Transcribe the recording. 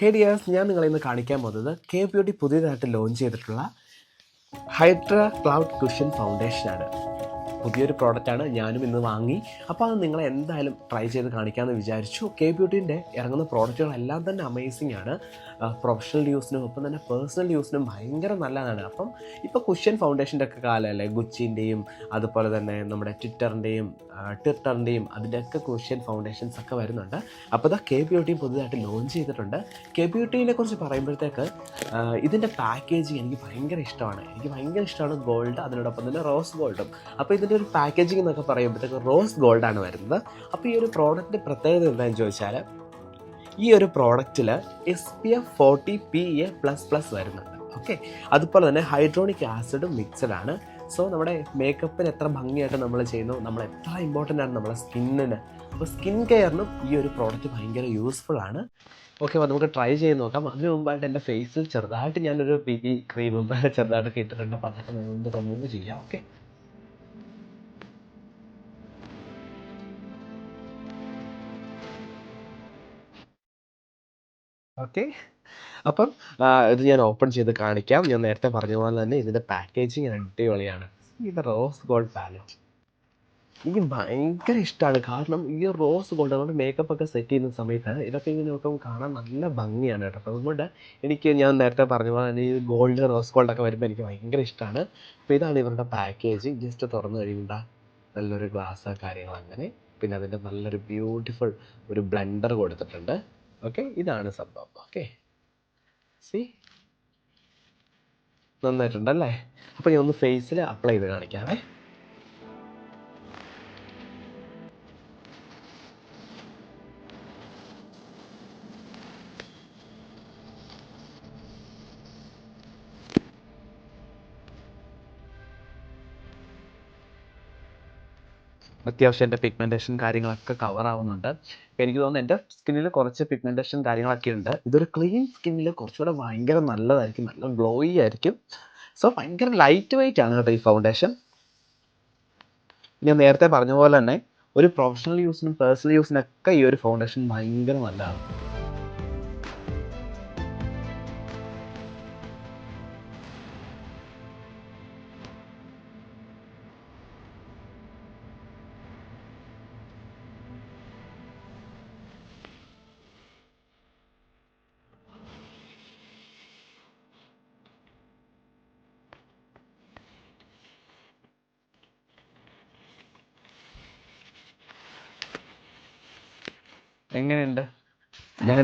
ഹേ dears, ഞാൻ നിങ്ങളെ ഇന്ന് കാണിക്കാൻ പോകുന്നത് കെ ബ്യൂട്ടി പുതിയതായിട്ട് ലോഞ്ച് ചെയ്തിട്ടുള്ള ഹൈഡ്ര ക്ലൗഡ് കുഷൻ ഫൗണ്ടേഷനാണ്. പുതിയൊരു പ്രോഡക്റ്റാണ്, ഞാനും ഇന്ന് വാങ്ങി. അപ്പോൾ അത് നിങ്ങളെ എന്തായാലും ട്രൈ ചെയ്ത് കാണിക്കാമെന്ന് വിചാരിച്ചു. കെ ബ്യൂട്ടീൻ്റെ ഇറങ്ങുന്ന പ്രോഡക്റ്റുകളെല്ലാം തന്നെ അമേസിംഗ് ആണ്. പ്രൊഫഷണൽ യൂസിനും ഒപ്പം തന്നെ പേഴ്സണൽ യൂസിനും ഭയങ്കര നല്ലതാണ്. അപ്പം ഇപ്പോൾ കുഷ്യൻ ഫൗണ്ടേഷൻ്റെ ഒക്കെ കാലമല്ലേ, ഗുച്ചിൻ്റെയും അതുപോലെ തന്നെ നമ്മുടെ ട്വിറ്ററിൻ്റെയും അതിൻ്റെയൊക്കെ കുഷ്യൻ ഫൗണ്ടേഷൻസ് ഒക്കെ വരുന്നുണ്ട്. അപ്പോൾ ഇതാ കെ ബ്യൂട്ടി പുതുതായിട്ട് ലോഞ്ച് ചെയ്തിട്ടുണ്ട്. കെ ബ്യൂട്ടീനെ കുറിച്ച് പറയുമ്പോഴത്തേക്ക് ഇതിൻ്റെ പാക്കേജിങ് എനിക്ക് ഭയങ്കര ഇഷ്ടമാണ്. ഗോൾഡ്, അതിനോടൊപ്പം തന്നെ റോസ് ഗോൾഡും. അപ്പോൾ ഇതിൻ്റെ ഒരു പാക്കേജിംഗ് എന്നൊക്കെ പറയുമ്പോഴത്തേക്ക് റോസ് ഗോൾഡാണ് വരുന്നത്. അപ്പോൾ ഈ ഒരു പ്രോഡക്റ്റിൻ്റെ പ്രത്യേകത എന്താണെന്ന് ചോദിച്ചാൽ, ഈ ഒരു പ്രോഡക്റ്റിൽ SPF 40 PA++ വരുന്നുണ്ട്. ഓക്കെ, അതുപോലെ തന്നെ ഹൈഡ്രോണിക് ആസിഡും മിക്സഡ് ആണ്. സോ നമ്മുടെ മേക്കപ്പിന് എത്ര ഭംഗിയായിട്ട് നമ്മൾ ചെയ്യുന്നു, നമ്മൾ എത്ര ഇമ്പോർട്ടൻ്റ് ആണ് നമ്മുടെ സ്കിന്നിന്. അപ്പോൾ സ്കിൻ കെയറിനും ഈ ഒരു പ്രോഡക്റ്റ് ഭയങ്കര യൂസ്ഫുൾ ആണ്. ഓക്കെ, അപ്പോൾ നമുക്ക് ട്രൈ ചെയ്ത് നോക്കാം. അതിന് മുമ്പായിട്ട് എൻ്റെ ഫേസിൽ ചെറുതായിട്ട് ഞാനൊരു BB ക്രീമും ചെറുതായിട്ടൊക്കെ ഇട്ടിട്ടുണ്ട്. അപ്പോൾ അതൊക്കെ നമുക്ക് റിമൂവ് ചെയ്യാം. ഓക്കെ, അപ്പം ഇത് ഞാൻ ഓപ്പൺ ചെയ്ത് കാണിക്കാം. ഞാൻ നേരത്തെ പറഞ്ഞ പോലെ തന്നെ ഇതിൻ്റെ പാക്കേജിങ് അടിപൊളിയാണ്. ഇത് റോസ് ഗോൾഡ് പാലറ്റ് എനിക്ക് ഭയങ്കര ഇഷ്ടമാണ്. കാരണം ഈ റോസ് ഗോൾഡ് നമ്മൾ മേക്കപ്പ് ഒക്കെ സെറ്റ് ചെയ്യുന്ന സമയത്ത് ഇതൊക്കെ ഇങ്ങനെ നോക്കുമ്പോൾ കാണാൻ നല്ല ഭംഗിയാണ് കേട്ടോ. അപ്പോൾ അതുകൊണ്ട് ഞാൻ നേരത്തെ പറഞ്ഞ പോലെ തന്നെ ഈ റോസ് ഗോൾഡൊക്കെ വരുമ്പോൾ എനിക്ക് ഭയങ്കര ഇഷ്ടമാണ്. അപ്പോൾ ഇതാണ് ഇവരുടെ പാക്കേജിങ്. ജസ്റ്റ് തുറന്നു കഴിയുമ്പോൾ നല്ലൊരു ഗ്ലാസ് കാര്യങ്ങൾ അങ്ങനെ, പിന്നെ അതിൻ്റെ നല്ലൊരു ബ്യൂട്ടിഫുൾ ഒരു ബ്ലെൻഡർ കൊടുത്തിട്ടുണ്ട്. ഓക്കെ, ഇതാണ് സംഭവം. ഓക്കെ, സി നന്നായിട്ടുണ്ടല്ലേ. അപ്പോൾ ഞാൻ ഒന്ന് ഫേസിൽ അപ്ലൈ ചെയ്ത് കാണിക്കാവേ. അത്യാവശ്യം എൻ്റെ പിഗ്മെൻറ്റേഷൻ കാര്യങ്ങളൊക്കെ കവർ ആവുന്നുണ്ട്. എനിക്ക് തോന്നുന്നു എൻ്റെ സ്കിന്നിൽ കുറച്ച് പിഗ്മെൻറ്റേഷൻ കാര്യങ്ങളൊക്കെ ഉണ്ട്. ഇതൊരു ക്ലീൻ സ്കിന്നിൽ കുറച്ചുകൂടെ ഭയങ്കര നല്ലതായിരിക്കും, നല്ല ഗ്ലോയി ആയിരിക്കും. സോ ഭയങ്കര ലൈറ്റ് വെയിറ്റ് ആണ് കേട്ടോ ഈ ഫൗണ്ടേഷൻ. ഞാൻ നേരത്തെ പറഞ്ഞ പോലെ തന്നെ ഒരു പ്രൊഫഷണൽ യൂസിനും പേഴ്സണൽ യൂസിനൊക്കെ ഈ ഒരു ഫൗണ്ടേഷൻ ഭയങ്കര നല്ലതാണ്. എങ്ങനെയുണ്ട്? ഞാൻ